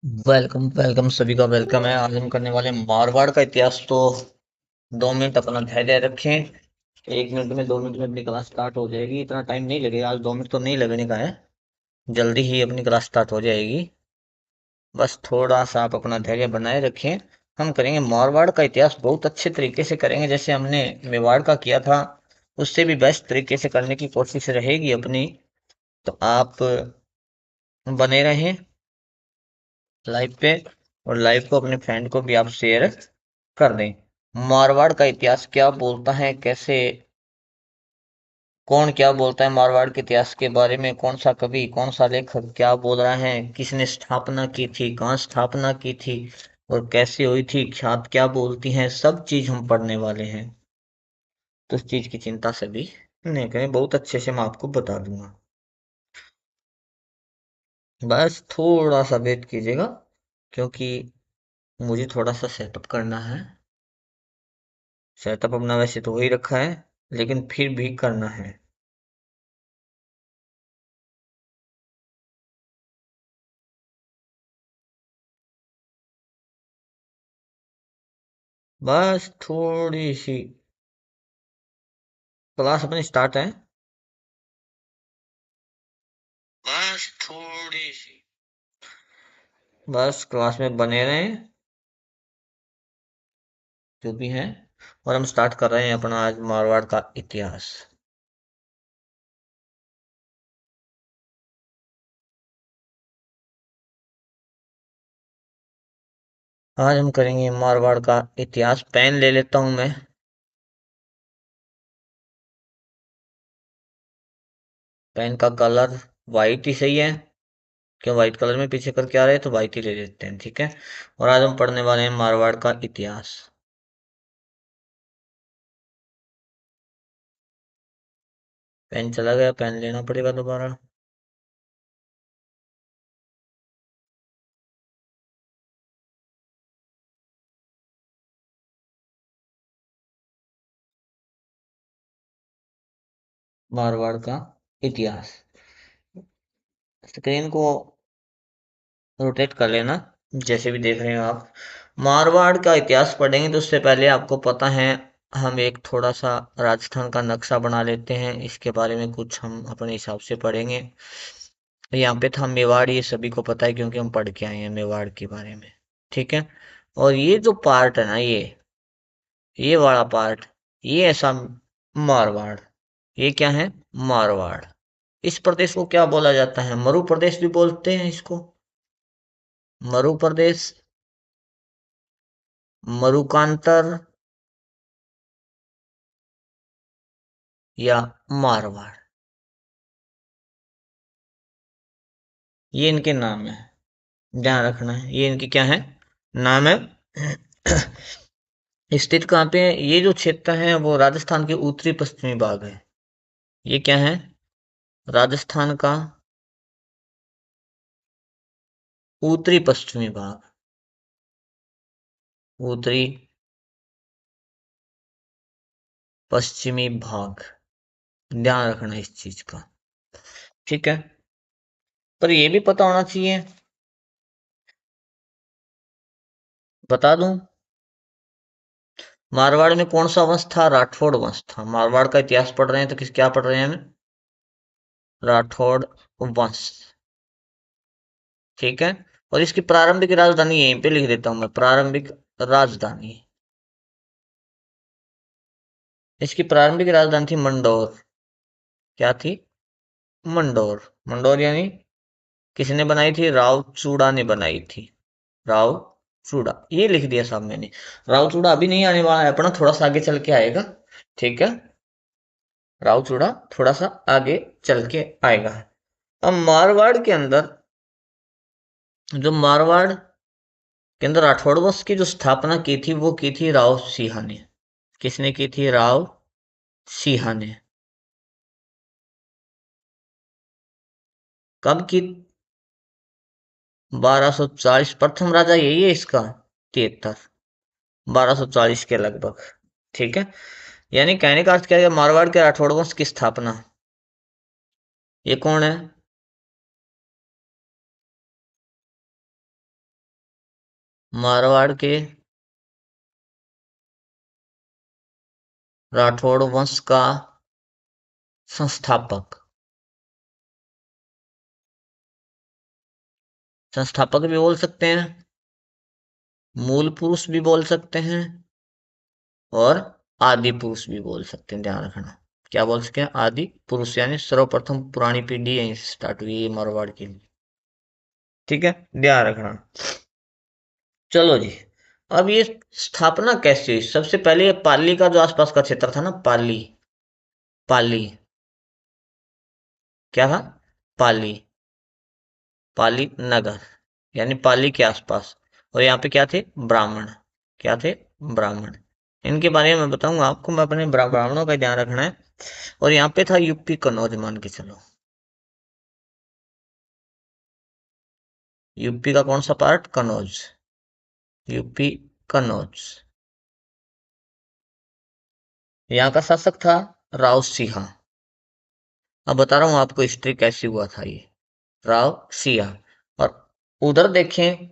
Welcome welcome सभी का welcome है। आज हम करने वाले हैं मारवाड़ का इतिहास। तो 2 मिनट अपना धैर्य रखें। 1 मिनट में 2 मिनट में अपनी क्लास स्टार्ट हो जाएगी। इतना टाइम नहीं लगेगा, आज 2 मिनट तो नहीं लगने का है। जल्दी ही अपनी क्लास स्टार्ट हो जाएगी। बस थोड़ा सा आप अपना धैर्य बनाए रखें। हम करेंगे मारवाड़ का इतिहास, बहुत अच्छे तरीके से करेंगे, जैसे हमने मेवाड़ का किया था उससे भी बेस्ट तरीके से करने की कोशिश रहेगी अपनी। तो आप बने रहें लाइव पे, और लाइव को अपने फ्रेंड को भी आप शेयर कर दें। मारवाड़ का इतिहास क्या बोलता है, कैसे, कौन क्या बोलता है मारवाड़ के इतिहास के बारे में, कौन सा कवि, कौन सा लेखक क्या बोल रहा है, किसने स्थापना की थी, कहाँ स्थापना की थी और कैसे हुई थी, ख्यात क्या बोलती हैं, सब चीज हम पढ़ने वाले हैं। तो उस चीज की चिंता से भी नहीं करें, बहुत अच्छे से मैं आपको बता दूंगा। बस थोड़ा सा वेट कीजिएगा, क्योंकि मुझे थोड़ा सा सेटअप करना है। सेटअप अपना वैसे तो हो ही रखा है, लेकिन फिर भी करना है। बस थोड़ी सी क्लास अपनी स्टार्ट है। बस थोड़ी सी बस क्लास में बने रहें जो भी हैं। और हम स्टार्ट कर रहे हैं अपना आज मारवाड़ का इतिहास। आज हम करेंगे मारवाड़ का इतिहास। पेन ले लेता हूं मैं। पेन का कलर वाइट ही सही है, क्यों व्हाइट कलर में पीछे करके आ रहे हैं तो व्हाइट ही ले लेते हैं, ठीक है। और आज हम पढ़ने वाले हैं मारवाड़ का इतिहास। पेन चला गया, पेन लेना पड़ेगा दोबारा। मारवाड़ का इतिहास। स्क्रीन को रोटेट कर लेना, जैसे भी देख रहे हो आप। मारवाड़ का इतिहास पढ़ेंगे तो उससे पहले आपको पता है, हम एक थोड़ा सा राजस्थान का नक्शा बना लेते हैं। इसके बारे में कुछ हम अपने हिसाब से पढ़ेंगे। यहाँ पे था मेवाड़, ये सभी को पता है क्योंकि हम पढ़ के आए हैं मेवाड़ के बारे में, ठीक है। और ये जो पार्ट है ना, ये वाला पार्ट, ये ऐसा मारवाड़, ये क्या है, मारवाड़। इस प्रदेश को क्या बोला जाता है, मरु प्रदेश भी बोलते हैं इसको। मरु प्रदेश, मरुकांतर, या मारवाड़, ये इनके नाम है। ध्यान रखना है, ये इनकी क्या है, नाम है। स्थित कहाँ पे है, ये जो क्षेत्र है वो राजस्थान के उत्तरी पश्चिमी भाग है। ये क्या है, राजस्थान का उत्तरी पश्चिमी भाग, उत्तरी पश्चिमी भाग। ध्यान रखना इस चीज का, ठीक है। पर ये भी पता होना चाहिए, बता दूं, मारवाड़ में कौन सा वंश था, राठौड़ वंश था। मारवाड़ का इतिहास पढ़ रहे हैं तो किस क्या पढ़ रहे हैं हम, राठौड़ वंश, ठीक है। और इसकी प्रारंभिक राजधानी यहीं पे लिख देता हूं मैं, प्रारंभिक राजधानी। इसकी प्रारंभिक राजधानी थी मंडौर। क्या थी, मंडौर। मंडौर यानी किसने बनाई थी, राव चूड़ा ने बनाई थी। राव चूड़ा, ये लिख दिया साहब मैंने। राव चूड़ा अभी नहीं आने वाला है अपना, थोड़ा सा आगे चल के आएगा, ठीक है। राव चूड़ा थोड़ा सा आगे चल के आएगा। अब मारवाड़ के अंदर, जो मारवाड़ के अंदर राठौड़ वंश की जो स्थापना की थी वो की थी राव सिंह ने। किसने की थी, राव सिंह ने। कब की, 1240। प्रथम राजा यही है इसका, 73, 1240 के लगभग, ठीक है। यानी कहने का अर्थ क्या है, मारवाड़ के राठौड़ वंश की स्थापना, ये कौन है, मारवाड़ के राठौड़ वंश का संस्थापक। संस्थापक भी बोल सकते हैं, मूल पुरुष भी बोल सकते हैं, और आदि पुरुष भी बोल सकते हैं। ध्यान रखना, क्या बोल सकते हैं? आदि पुरुष, यानी सर्वप्रथम पुरानी पीढ़ी यहीं से स्टार्ट हुई है मारवाड़ की। ठीक है, ध्यान रखना। चलो जी, अब ये स्थापना कैसे हुई? सबसे पहले ये पाली का जो आसपास का क्षेत्र था ना, पाली, पाली क्या था? पाली, पाली नगर, यानी पाली के आसपास। और यहाँ पे क्या थे? ब्राह्मण। क्या थे? ब्राह्मण। इनके बारे में मैं बताऊंगा आपको, मैं अपने ब्राह्मणों का ध्यान रखना है। और यहाँ पे था यूपी कन्नौज, मान के चलो। यूपी का कौन सा पार्ट? कन्नौज। यूपी कन्नौज। यहाँ का शासक था राव सिंहा। अब बता रहा हूँ आपको हिस्ट्री कैसी हुआ था ये। राव सिंहा। और उधर देखें,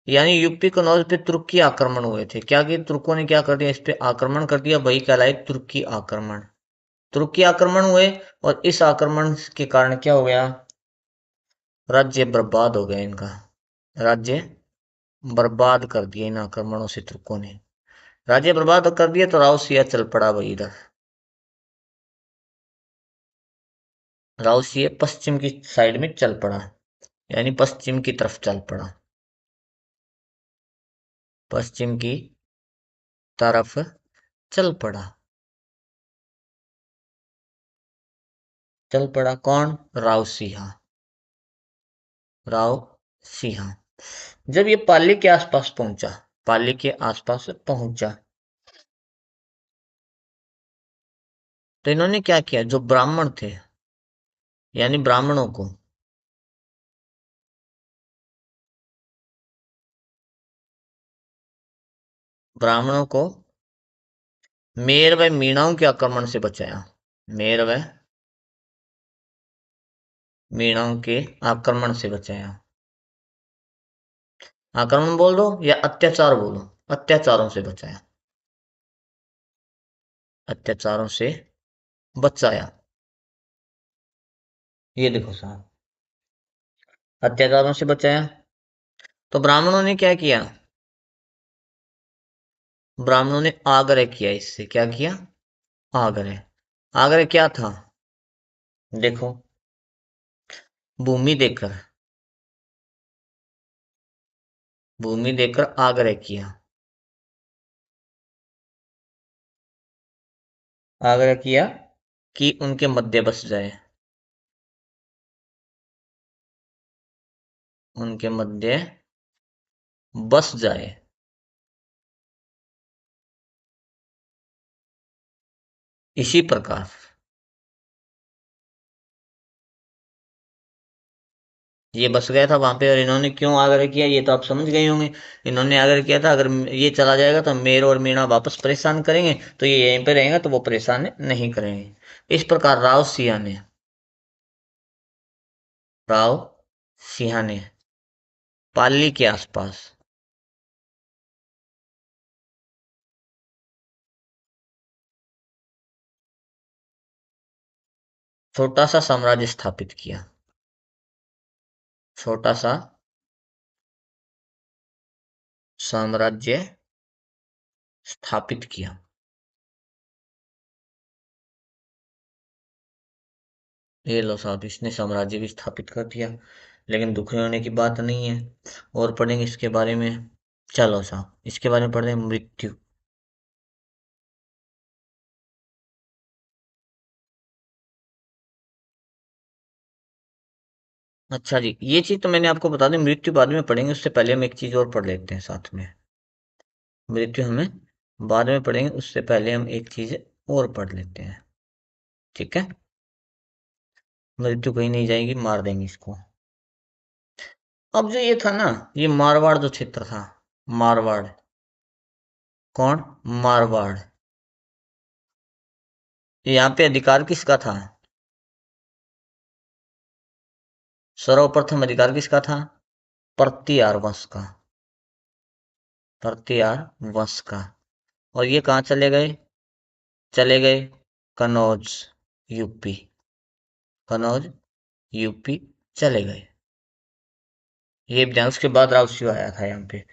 यानी यूपी कन्नौज पे तुर्की आक्रमण हुए थे। क्या कि तुर्कों ने क्या कर दिया? इस पे आक्रमण कर दिया, वही कहलाए तुर्की आक्रमण। तुर्की आक्रमण हुए, और इस आक्रमण के कारण क्या हो गया? राज्य बर्बाद हो गया इनका। राज्य बर्बाद कर दिया इन आक्रमणों से तुर्कों ने। राज्य बर्बाद कर दिया तो राव सिंह चल पड़ा भाई इधर। राव सिंह पश्चिम की साइड में चल पड़ा, यानी पश्चिम की तरफ चल पड़ा। पश्चिम की तरफ चल पड़ा। चल पड़ा कौन? राव सिंह। राव सिंह जब ये पाली के आसपास पहुंचा, पाली के आसपास पहुंचा, तो इन्होंने क्या किया? जो ब्राह्मण थे, यानी ब्राह्मणों को, ब्राह्मणों को मेर व मीणाओं के आक्रमण से बचाया। मेर व मीणाओं के आक्रमण से बचाया। आक्रमण बोल दो या अत्याचार बोलो, अत्याचारों से बचाया। अत्याचारों से बचाया। ये देखो साहब, अत्याचारों से बचाया। तो ब्राह्मणों ने क्या किया? ब्राह्मणों ने आग्रह किया इससे। क्या किया? आग्रह। आग्रह क्या था? देखो, भूमि देकर, भूमि देकर आग्रह किया। आग्रह किया कि उनके मध्य बस जाए, उनके मध्य बस जाए। इसी प्रकार ये बस गया था वहां पे। और इन्होंने क्यों आग्रह किया, ये तो आप समझ गए होंगे। इन्होंने आग्रह किया था, अगर ये चला जाएगा तो मेर और मीणा वापस परेशान करेंगे, तो ये यहीं पे रहेगा तो वो परेशान नहीं करेंगे। इस प्रकार राव सिंह ने पाली के आसपास छोटा सा साम्राज्य स्थापित किया। छोटा सा साम्राज्य स्थापित किया। ये लो साहब, इसने साम्राज्य भी स्थापित कर दिया। लेकिन दुखी होने की बात नहीं है, और पढ़ेंगे इसके बारे में। चलो साहब, इसके बारे में पढ़ते हैं, मृत्यु। अच्छा जी, ये चीज तो मैंने आपको बता दी, मृत्यु बाद में पढ़ेंगे। उससे पहले हम एक चीज और पढ़ लेते हैं साथ में। मृत्यु हमें बाद में पढ़ेंगे, उससे पहले हम एक चीज और पढ़ लेते हैं। ठीक है, मृत्यु कहीं नहीं जाएगी, मार देंगे इसको। अब जो ये था ना, ये मारवाड़ जो क्षेत्र था, मारवाड़। कौन? मारवाड़। यहाँ पे अधिकार किसका था? सर्वप्रथम अधिकार किसका था? प्रतिहार वंश का। परतियार वंश का। और ये कहाँ चले गए? चले गए कनौज, यूपी। कनौज, यूपी चले गए। ये भी ध्यान, उसके बाद रावसियो आया था यहाँ पे।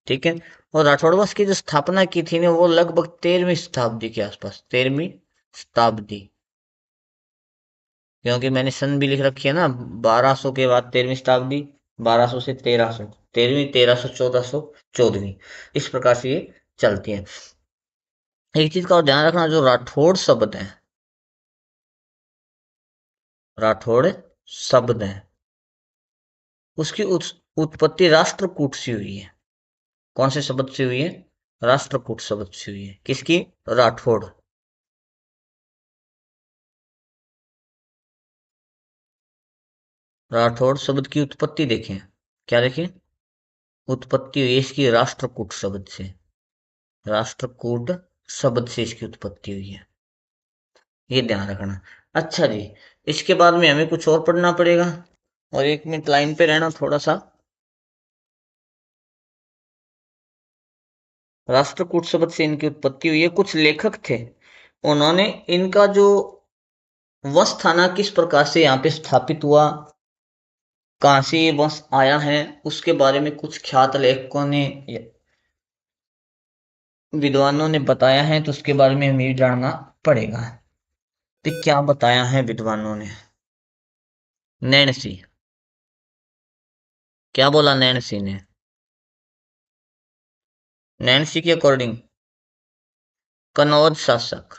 ठीक है। और राठौड़ वंश की जो स्थापना की थी ना, वो लगभग 13वीं शताब्दी के आसपास, 13वीं शताब्दी। क्योंकि मैंने सन भी लिख रखी है ना, 1200 के बाद 13वीं शताब्दी, 1200 से 1300, 13वीं, 1300, 1400, 14वीं, इस प्रकार से ये चलती है। एक चीज का और ध्यान रखना, जो राठौड़ शब्द है, राठौड़ शब्द है, उसकी उत्पत्ति राष्ट्रकूट से हुई है। कौन से शब्द से हुई है? राष्ट्रकूट शब्द से हुई है। किसकी? राठौड़। राठौड़ शब्द की उत्पत्ति देखें। क्या देखें? उत्पत्ति हुई है इसकी राष्ट्रकूट शब्द से। राष्ट्रकूट शब्द से इसकी उत्पत्ति हुई है, ये ध्यान रखना। अच्छा जी, इसके बाद में हमें कुछ और पढ़ना पड़ेगा। और 1 मिनट लाइन पे रहना थोड़ा सा। राष्ट्रकूट शब्द से इनकी उत्पत्ति हुई है। कुछ लेखक थे, उन्होंने इनका जो वंश था ना, किस प्रकार से यहाँ पे स्थापित हुआ, कहाँ से ये वंश आया है, उसके बारे में कुछ ख्यात लेखकों ने, विद्वानों ने बताया है, तो उसके बारे में हमें भी जानना पड़ेगा। तो क्या बताया है विद्वानों ने? नैणसी। क्या बोला नैणसी ने? नैणसी के अकॉर्डिंग कनौज शासक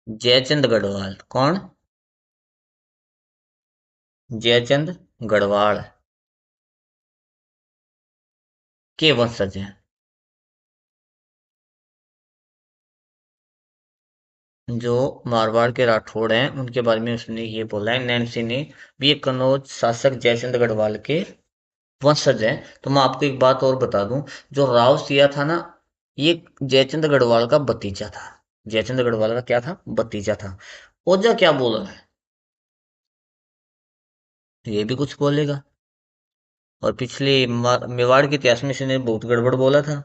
जयचंद गढ़वाल। कौन? जयचंद गढ़वाल के वंशज हैं। जो मारवाड़ के राठौड़ हैं, उनके बारे में उसने ये बोला है, नैन्सी ने भी, ये कनौज शासक जयचंद गढ़वाल के वंशज हैं। तो मैं आपको एक बात और बता दूं, जो राव सिया था ना, ये जयचंद गढ़वाल का भतीजा था। जयचंद गढ़वाल का क्या था? भतीजा था। ओजा क्या बोल रहा है? ये भी कुछ बोलेगा। और पिछले मेवाड़ के इतिहास में इसने बहुत गड़बड़ बोला था।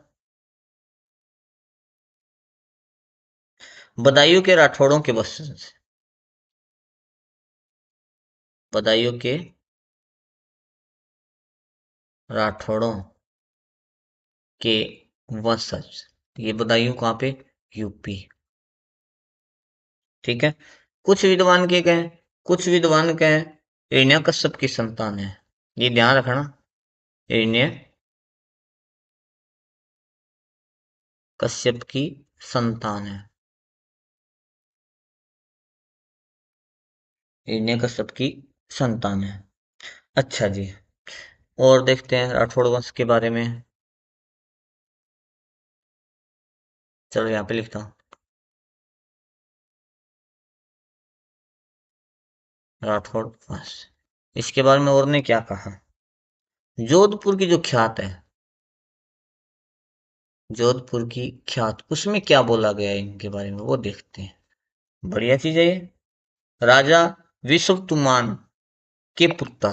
बदायूं के राठौड़ों के वंशज। बदायूं के राठौड़ों के वंशज। ये बदायूं कहाँ पे? यूपी। ठीक है। कुछ विद्वान के कहें, कुछ विद्वान कहें हिरण्यकश्यप की संतान है। ये ध्यान रखना, हिरण्य कश्यप की संतान है। हिरण्य कश्यप की संतान है। अच्छा जी, और देखते हैं राठौड़ वंश के बारे में। चलो यहाँ पे लिखता हूँ, राठौड़ वंश। इसके बारे में और ने क्या कहा? जोधपुर की जो ख्यात है, जोधपुर की ख्यात, उसमें क्या बोला गया है इनके बारे में, वो देखते हैं। बढ़िया चीज है ये। राजा विश्वतुमान के पुत्र,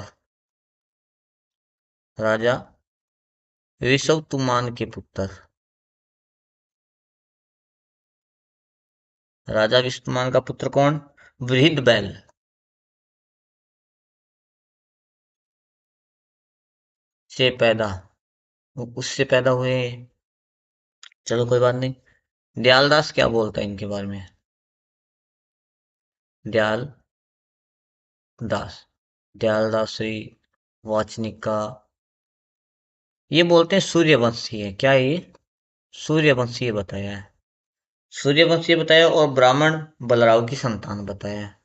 राजा विश्वतुमान के पुत्र, राजा विश्वतुमान का पुत्र कौन? बृहदबैल से पैदा, उससे पैदा हुए। चलो कोई बात नहीं। दयालदास क्या बोलता है इनके बारे में? दयाल दास, दयालदासरी, वाचनिका, ये बोलते हैं सूर्यवंशी है। क्या है ये? सूर्यवंशी बताया है। सूर्यवंशी बताया, और ब्राह्मण बलराव की संतान बताया है।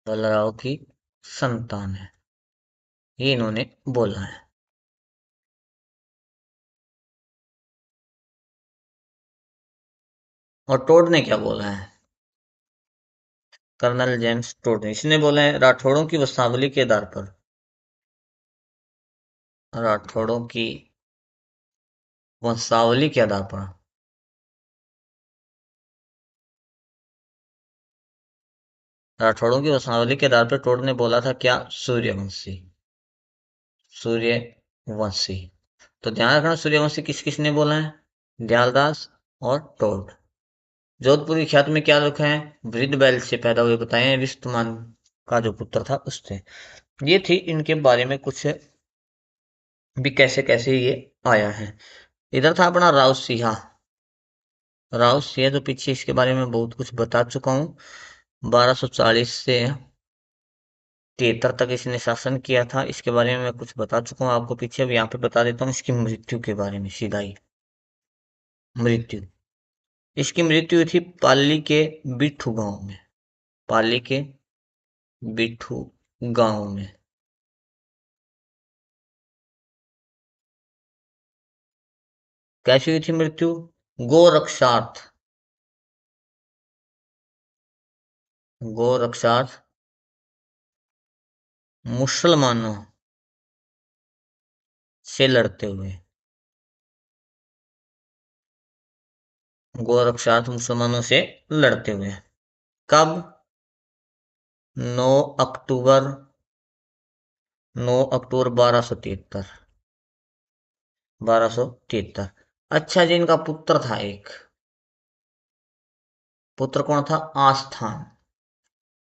बलराव की संतान है, ये इन्होंने बोला है। और टोड ने क्या बोला है? कर्नल जेम्स टोड ने, इसने बोला है राठौड़ों की वंशावली के आधार पर, राठौड़ों की वंशावली के आधार पर। राठौड़ों की वंशावली के आधार पर टोड ने बोला था क्या? सूर्यवंशी। सूर्यवंशी। तो ध्यान रखना, सूर्यवंशी किस किस ने बोला है? दयालदास और टोड। जोधपुरी ख्यात में क्या लिखा है? वृद्ध बैल से पैदा हुए बताए हैं, विष्णुमान का जो पुत्र था उससे। ये थी इनके बारे में कुछ भी, कैसे कैसे ये आया है। इधर था अपना राव सिंहा। राव सिंह तो पीछे इसके बारे में बहुत कुछ बता चुका हूँ। 1240 से 73 तक इसने शासन किया था, इसके बारे में मैं कुछ बता चुका हूँ आपको पीछे। अब यहाँ पे बता देता हूँ इसकी मृत्यु के बारे में सीधा ही। मृत्यु, इसकी मृत्यु हुई थी पाली के बिठू गांव में। पाली के बिठू गांव में। कैसी हुई थी मृत्यु? गोरक्षार्थ। गोरक्षार्थ मुसलमानों से लड़ते हुए। गोरक्षार्थ मुसलमानों से लड़ते हुए। कब? 9 अक्टूबर 9 अक्टूबर 1273। 1273। अच्छा जी, इनका पुत्र था एक। पुत्र कौन था? आस्थान।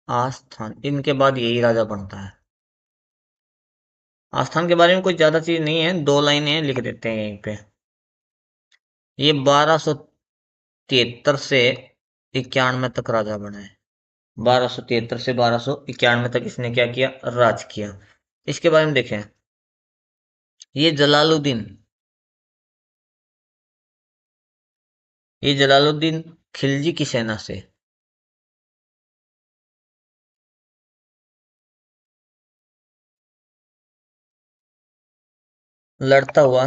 आस्थान, इनके बाद यही राजा बनता है। आस्थान के बारे में कोई ज्यादा चीज नहीं है, 2 लाइनें लिख देते हैं यहीं पे। ये 1273 से 91 तक राजा बना है। 1273 से 1291 तक इसने क्या किया? राज किया। इसके बारे में देखें। ये जलालुद्दीन, ये जलालुद्दीन खिलजी की सेना से लड़ता हुआ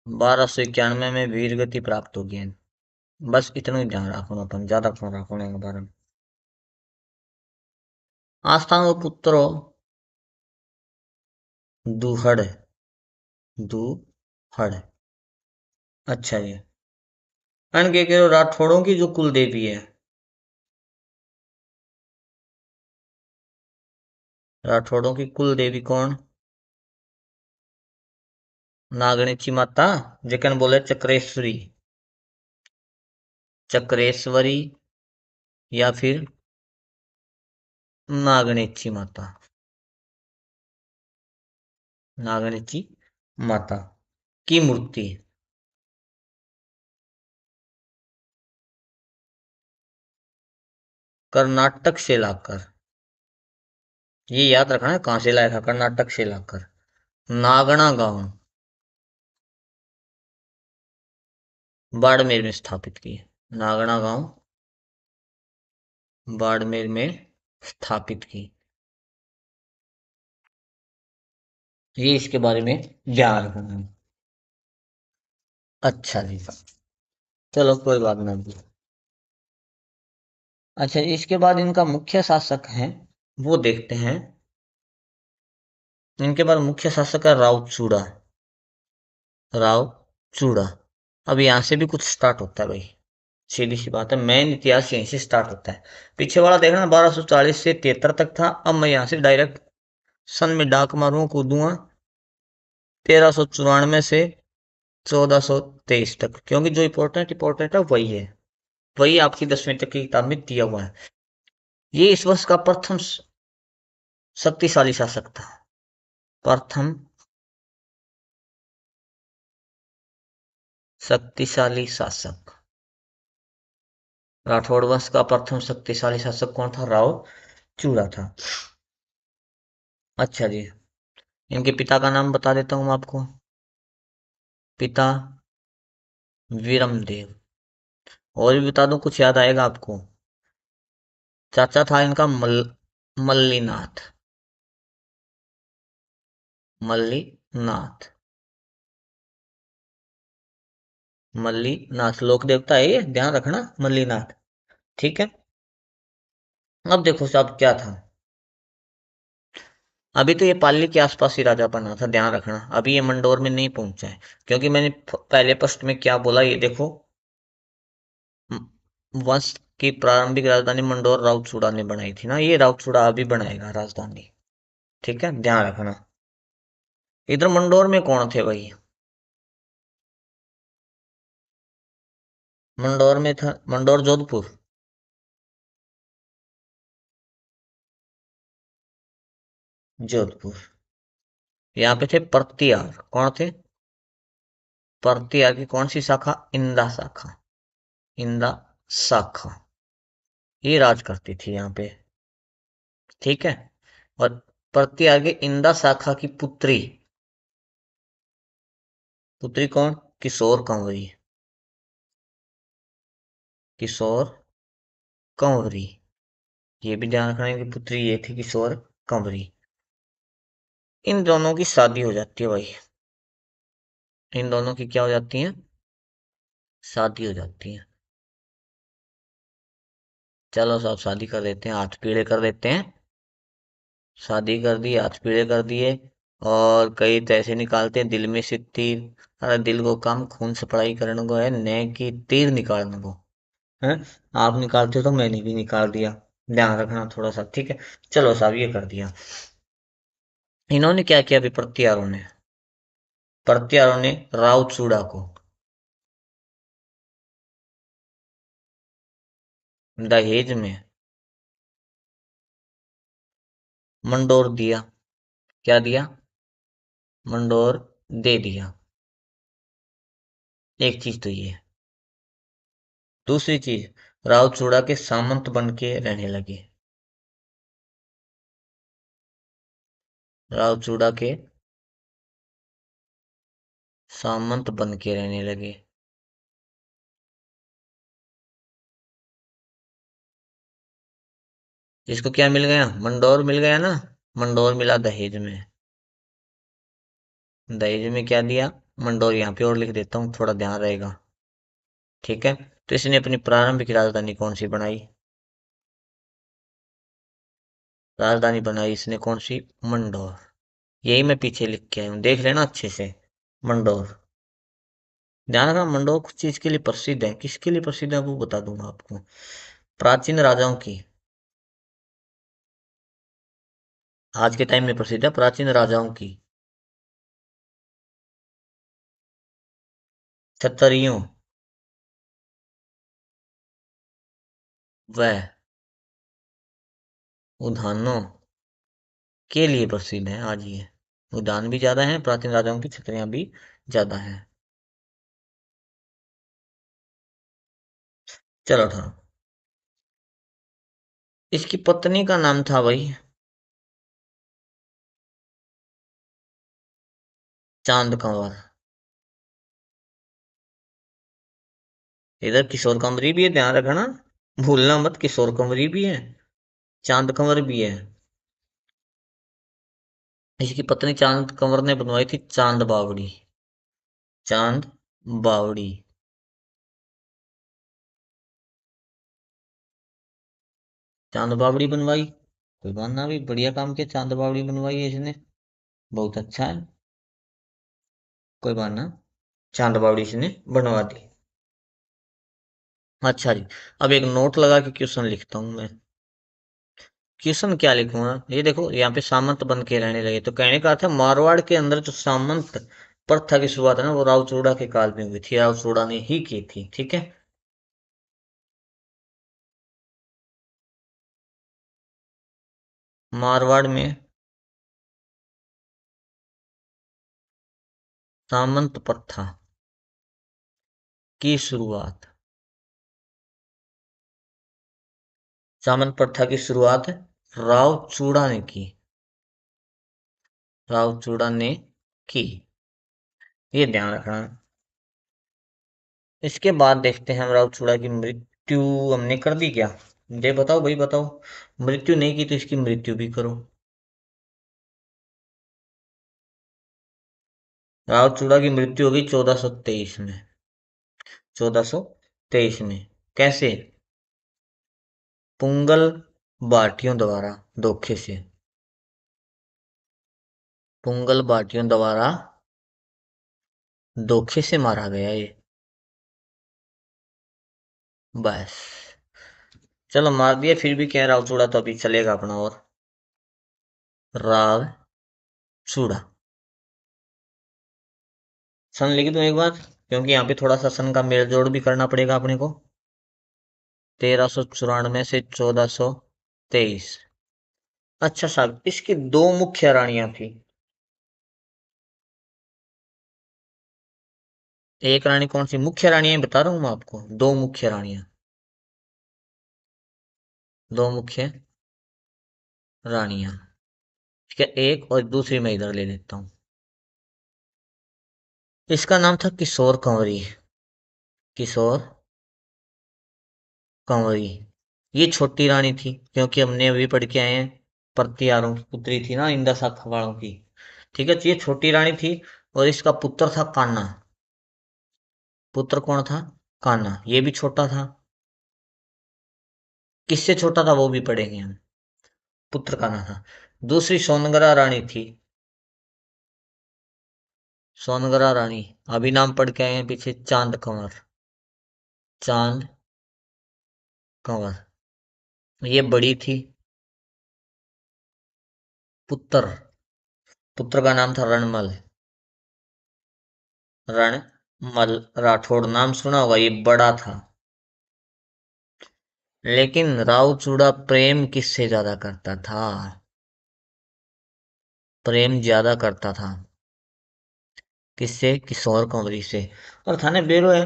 1291 में वीर गति प्राप्त होगी। बस इतना ही ध्यान रखो, अपन ज्यादा फोन रखो के बारे में। आस्थान वो पुत्रो दूहड़। दूहड़। अच्छा जी। अन के राठौड़ों की जो कुल देवी है, राठौड़ों की कुल देवी कौन? नागणेची माता, जेकन बोले चक्रेश्वरी। चक्रेश्वरी या फिर नागणेची माता। नागणेची माता की मूर्ति कर्नाटक से लाकर, ये याद रखना है कहां से लाया था, कर्नाटक से लाकर नागणा गांव बाड़मेर में स्थापित की। नागणा गांव बाड़मेर में स्थापित की। ये इसके बारे में ध्यान रखना है। अच्छा जी, चलो कोई बात नहीं। अच्छा, इसके बाद इनका मुख्य शासक है, वो देखते हैं। इनके बाद मुख्य शासक है राव चूड़ा। राव चूड़ा। अब यहां से भी कुछ स्टार्ट होता है भाई, सीधी सी बात है, मेन इतिहास यहीं से स्टार्ट होता है। पीछे वाला देखना 1240 से 73 तक था। अब मैं यहां से डायरेक्ट सन में डाक मारूंगा, कूदूंगा 1394 से 1423 तक, क्योंकि जो इंपॉर्टेंट है वही है, वही आपकी 10वीं तक की किताब में दिया हुआ है। ये इस वर्ष का प्रथम शक्तिशाली शासक था। प्रथम शक्तिशाली शासक। राठौड़ वंश का प्रथम शक्तिशाली शासक कौन था? राव चूड़ा था। अच्छा जी, इनके पिता का नाम बता देता हूं आपको। पिता वीरमदेव। और भी बता दूं, कुछ याद आएगा आपको? चाचा था इनका मल्लीनाथ। मल्लीनाथ। मल्लीनाथ लोक देवता है ये, ध्यान रखना, मल्लीनाथ। ठीक है। अब देखो साहब क्या था। अभी तो ये पाली के आसपास ही राजा बना था, ध्यान रखना, अभी ये मंडोर में नहीं पहुंचा है। क्योंकि मैंने पहले प्रश्न में क्या बोला, ये देखो, वंश की प्रारंभिक राजधानी मंडोर राउतसुडा ने बनाई थी ना, ये राउतसुडा अभी बनाएगा राजधानी। ठीक है, ध्यान रखना। इधर मंडोर में कौन थे भाई? मंडोर में था, मंडोर जोधपुर। जोधपुर। यहाँ पे थे पर्तियार, कौन थे? पर्तियार की कौन सी शाखा? इंदा शाखा। इंदा शाखा, ये राज करती थी यहाँ पे। ठीक है। और पर्तियार के इंदा शाखा की पुत्री, पुत्री कौन? किशोर कंवरी। किशोर कंवरी, ये भी ध्यान रखना है कि पुत्री ये थी किशोर कंवरी। इन दोनों की शादी हो जाती है भाई। इन दोनों की क्या हो जाती है? शादी हो जाती है। चलो साहब, शादी कर देते हैं, हाथ पीले कर देते हैं। शादी कर दी, हाथ पीले कर दिए। और कई तो ऐसे निकालते हैं, दिल में से तीर। अरे दिल को काम खून से पढ़ाई करने को है, न कि तीर निकालने को है। आप निकालते हो तो मैंने भी निकाल दिया। ध्यान रखना थोड़ा सा, ठीक है। चलो साहब, ये कर दिया। इन्होंने क्या किया विपत्तियारों ने? प्रत्यारों ने राउतसुडा को दहेज में मंडोर दिया। क्या दिया? मंडोर दे दिया। एक चीज तो ये है। दूसरी चीज, राउतसुडा के सामंत बन के रहने लगे। राउतसुडा के सामंत बन के रहने लगे। इसको क्या मिल गया? मंडोर मिल गया ना। मंडोर मिला दहेज में। दहेज में क्या दिया? मंडोर, यहाँ पे और लिख देता हूँ, थोड़ा ध्यान रहेगा। ठीक है। तो इसने अपनी प्रारंभिक राजधानी कौन सी बनाई? राजधानी बनाई इसने कौन सी? मंडोर। यही मैं पीछे लिख के आया हूँ, देख लेना अच्छे से। मंडोर। ध्यान रखना, मंडोर कुछ चीज के लिए प्रसिद्ध है, किसके लिए प्रसिद्ध है वो बता दूंगा आपको। प्राचीन राजाओं की, आज के टाइम में प्रसिद्ध है, प्राचीन राजाओं की, क्षत्रियों व उद्यानों के लिए प्रसिद्ध है आज ये। उद्यान भी ज्यादा है प्राचीन राजाओं की, छतरियां भी ज्यादा हैं। चलो था। इसकी पत्नी का नाम था भाई चांद कंवर। इधर किशोर कंवरी भी है, ध्यान रखना, भूलना मत, किशोर कंवरी भी है, चांद कंवर भी है। इसकी पत्नी चांद कंवर ने बनवाई थी चांद बावड़ी। चांद बावड़ी। चांद बावड़ी बनवाई, कोई बात ना, भी बढ़िया काम किया, चांद बावड़ी बनवाई है इसने, बहुत अच्छा है। कोई बात ना, चांद बावड़ी इसने बनवा दी। अच्छा जी। अब एक नोट लगा के क्वेश्चन लिखता हूँ मैं। क्वेश्चन क्या लिखूंगा, ये देखो, यहाँ पे सामंत बन के रहने लगे, तो कहने का अर्थ है मारवाड़ के अंदर जो सामंत प्रथा की शुरुआत है ना, वो रावचूड़ा के काल में हुई थी, रावचूड़ा ने ही की थी। ठीक है। मारवाड़ में सामंत प्रथा की शुरुआत, सामंत प्रथा की शुरुआत रावचूड़ा ने की। रावचूड़ा ने की, ये ध्यान रखना। इसके बाद देखते हैं हम, रावचूड़ा की मृत्यु हमने कर दी क्या? ये बताओ भाई, बताओ। मृत्यु नहीं की तो इसकी मृत्यु भी करो। रावचूड़ा की मृत्यु होगी 1423 में। 1423 में। कैसे? पुंगल भाटियों द्वारा, धोखे से। पुंगल भाटियों द्वारा धोखे से मारा गया ये। बस। चलो मार दिया, फिर भी कह रहा हूँ चूड़ा तो अभी चलेगा अपना। और राव चूड़ा। सन लिख दूं एक बार, क्योंकि यहाँ पे थोड़ा सा सन का मेल जोड़ भी करना पड़ेगा अपने को। 1394 से 1423। अच्छा साहब, इसकी दो मुख्य रानियां थी। एक रानी कौन सी? मुख्य रानियां बता रहा हूं मैं आपको, दो मुख्य रानियां। दो मुख्य रानियां। ठीक है, एक और दूसरी मैं इधर ले लेता हूँ। इसका नाम था किशोर कंवरी। किशोर कंवरी। ये छोटी रानी थी, क्योंकि हमने अभी पढ़ के आए हैं, प्रतिहारों की पुत्री थी ना, इंदा शाखा वालों की। ठीक है, तो ये छोटी रानी थी। और इसका पुत्र था कान्हा। पुत्र कौन था? कान्हा। ये भी छोटा था। किससे छोटा था वो भी पढ़ेंगे हम। पुत्र कान्हा था। दूसरी सोनगरा रानी थी। सोनगरा रानी। अभी नाम पढ़ के आए हैं पीछे, चांद कंवर। चांद कंवर। ये बड़ी थी। पुत्र। पुत्र का नाम था रणमल। रणमल राठौड़ नाम सुना होगा, ये बड़ा था। लेकिन राव चूड़ा प्रेम किससे ज्यादा करता था? प्रेम ज्यादा करता था। किससे? किशोर कंवरी से। और थाने बेरो है,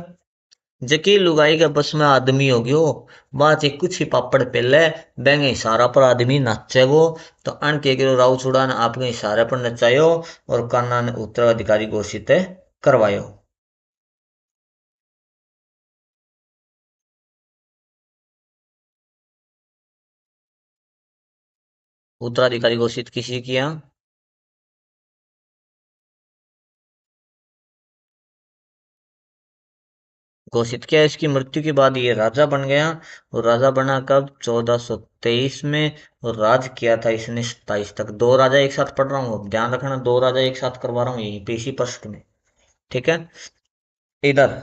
जकी लुगाई के बस में आदमी हो गयो। बात एक कुछ ही पापड़ पेले, बेंगे इशारा पर आदमी नाचेगो। तो अन के गिरो राव चूड़ा ने आपके इशारे पर नचायो, और कान्हा ने उत्तराधिकारी घोषित करवायो। उत्तराधिकारी घोषित किसी किया? घोषित किया। इसकी मृत्यु के बाद ये राजा बन गया। और राजा बना कब? 1423 में। और राज किया था इसने 27 तक। दो राजा एक साथ पढ़ रहा हूँ, ध्यान रखना, दो राजा एक साथ करवा रहा हूँ यही पे इसी प्रश्न में। ठीक है। इधर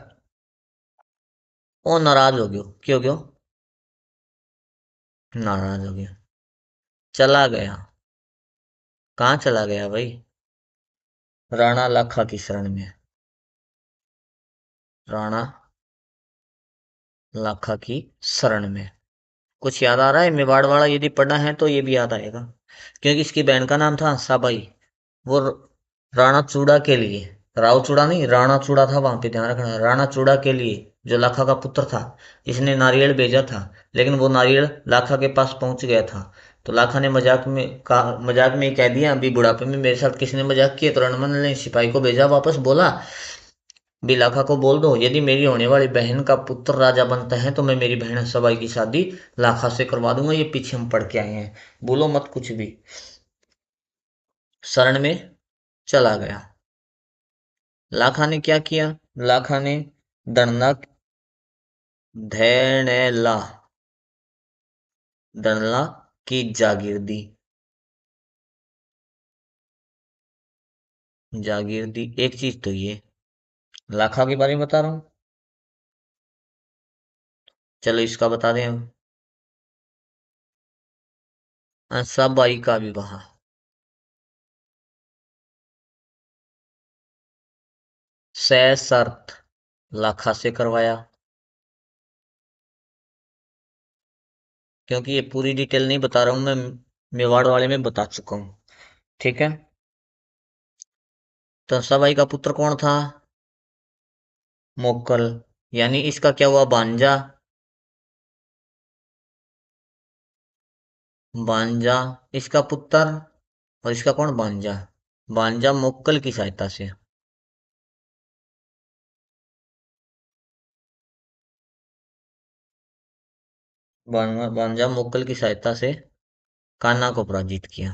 वो नाराज हो गयो। क्यों गयो? नाराज हो गया। चला गया। कहाँ चला गया भाई? राणा लाखा की शरण में। राणा लाखा की शरण में। कुछ याद आ रहा है? मेवाड़ वाला यदि पढ़ना है तो ये भी याद आएगा, क्योंकि इसकी बहन का नाम था हंसाबाई। वो राणा चूड़ा के लिए, राव चूड़ा नहीं, राणा चूड़ा था वहां पे, ध्यान रखना, राणा चूड़ा के लिए, जो लाखा का पुत्र था, इसने नारियल भेजा था। लेकिन वो नारियल लाखा के पास पहुंच गया था। तो लाखा ने मजाक में ही कह दिया, अभी बुढ़ापे में मेरे साथ किसने मजाक किया? तो रणमल ने सिपाही को भेजा वापस, बोला भी लाखा को बोल दो, यदि मेरी होने वाली बहन का पुत्र राजा बनता है तो मैं मेरी बहन सबाई की शादी लाखा से करवा दूंगा। ये पीछे हम पढ़ के आए हैं, बोलो मत कुछ भी। शरण में चला गया। लाखा ने क्या किया? लाखा ने दरना धैर्यला दरला की जागीर दी। जागीर दी, एक चीज तो ये लाखा के बारे में बता रहा हूँ। चलो इसका बता दें हम। सबाई का विवाह। सशर्त लाखा से करवाया। क्योंकि ये पूरी डिटेल नहीं बता रहा हूं मैं, मेवाड़ वाले में बता चुका हूँ। ठीक है। तो सबाई का पुत्र कौन था? मोक्कल। यानी इसका क्या हुआ? भांजा। भांजा इसका पुत्र। और इसका कौन? भांजा। भांजा मोक्कल की सहायता से। भांजा मोक्कल की सहायता से कान्हा को पराजित किया।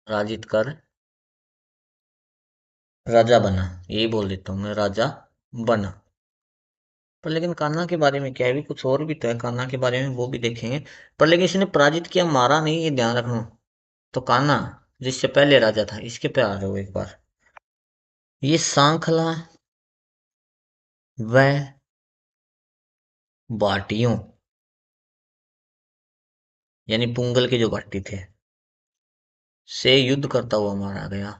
पराजित कर राजा बना। यही बोल देता हूँ मैं, राजा बना। पर लेकिन कान्हा के बारे में क्या है, भी कुछ और भी तो है कान्हा के बारे में, वो भी देखेंगे। पर लेकिन इसने पराजित किया, मारा नहीं, ये ध्यान रखना। तो कान्हा जिससे पहले राजा था, इसके पे आ जाओ एक बार। ये सांखला व भाटियों, यानी पुंगल के जो भाटी थे, से युद्ध करता हुआ मारा गया।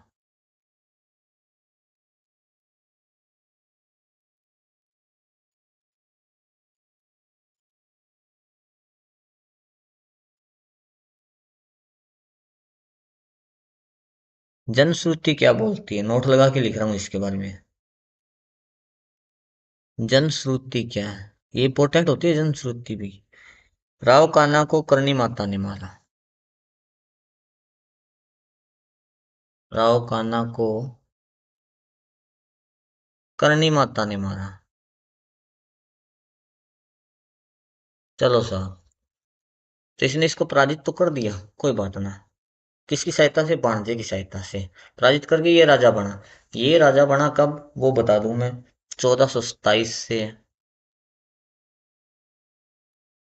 जनश्रुति क्या बोलती है, नोट लगा के लिख रहा हूं इसके बारे में। जनश्रुति क्या है, ये इंपॉर्टेंट होती है जनश्रुति भी। राव कान्हा को करनी माता ने मारा। राव कान्हा को करनी माता ने मारा। चलो साहब, तो इसने इसको पराजित तो कर दिया, कोई बात ना। किसकी सहायता से, भाणजे की सहायता से पराजित करके ये राजा बना। ये राजा बना कब, वो बता दूं मैं। 1427 से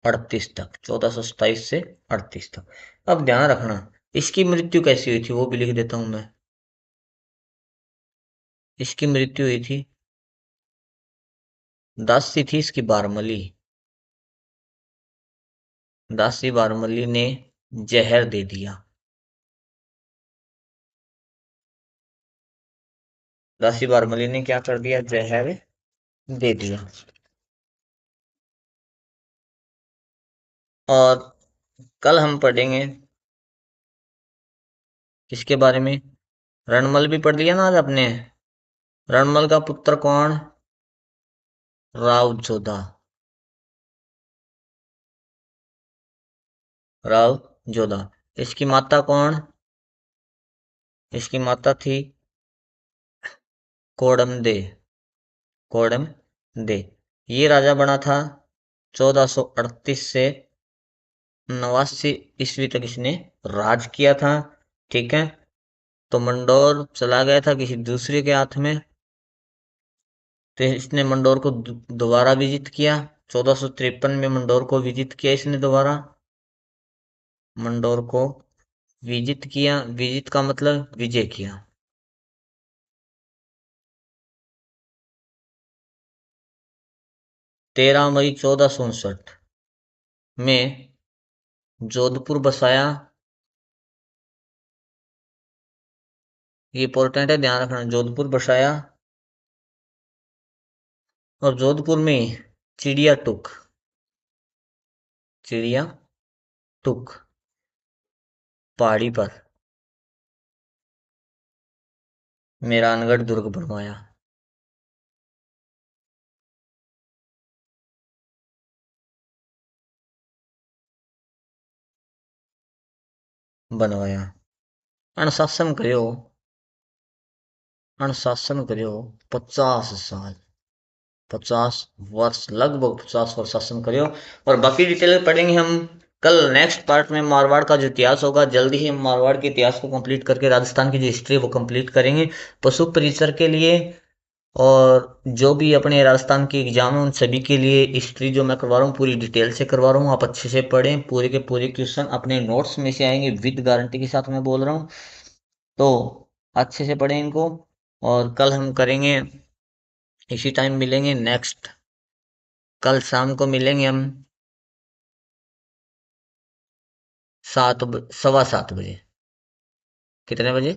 38 तक, 1427 से 38 तक। अब ध्यान रखना, इसकी मृत्यु कैसी हुई थी वो भी लिख देता हूं मैं। इसकी मृत्यु हुई थी, दासी थी इसकी बारमली। दासी बारमली ने जहर दे दिया। दासी बारमली ने क्या कर दिया, जहर दे दिया। और कल हम पढ़ेंगे किसके बारे में, रणमल भी पढ़ लिया ना आज अपने। रणमल का पुत्र कौन, राव जोधा। राव जोधा। इसकी माता कौन, इसकी माता थी कोडम दे। कोडम दे। ये राजा बना था 1438 से 89 ईस्वी तक इसने राज किया था। ठीक है, तो मंडोर चला गया था किसी दूसरे के हाथ में। तो इसने मंडोर को दोबारा विजित किया। 1453 में मंडोर को विजित किया इसने दोबारा। मंडोर को विजित किया, विजित का मतलब विजय किया। 13 मई 1459 में जोधपुर बसाया। ये इंपॉर्टेंट है, ध्यान रखना, जोधपुर बसाया। और जोधपुर में चिड़िया टूक, चिड़िया टूक पहाड़ी पर मेहरानगढ़ दुर्ग बनवाया। बनवाया। अनुशासन करो, अनुशासन करो 50 साल, 50 वर्ष, लगभग 50 वर्ष शासन करो। और बाकी डिटेल पढ़ेंगे हम कल नेक्स्ट पार्ट में। मारवाड़ का जो इतिहास होगा, जल्दी ही हम मारवाड़ के इतिहास को कंप्लीट करके राजस्थान की जो हिस्ट्री है वो कंप्लीट करेंगे पशु परिसर के लिए। और जो भी अपने राजस्थान के एग्जाम है उन सभी के लिए हिस्ट्री जो मैं करवा रहा हूँ पूरी डिटेल से करवा रहा हूँ, आप अच्छे से पढ़ें। पूरे के पूरे क्वेश्चन अपने नोट्स में से आएंगे, विद गारंटी के साथ मैं बोल रहा हूँ। तो अच्छे से पढ़ें इनको। और कल हम करेंगे, इसी टाइम मिलेंगे नेक्स्ट, कल शाम को मिलेंगे हम 7 सवा 7 बजे। कितने बजे,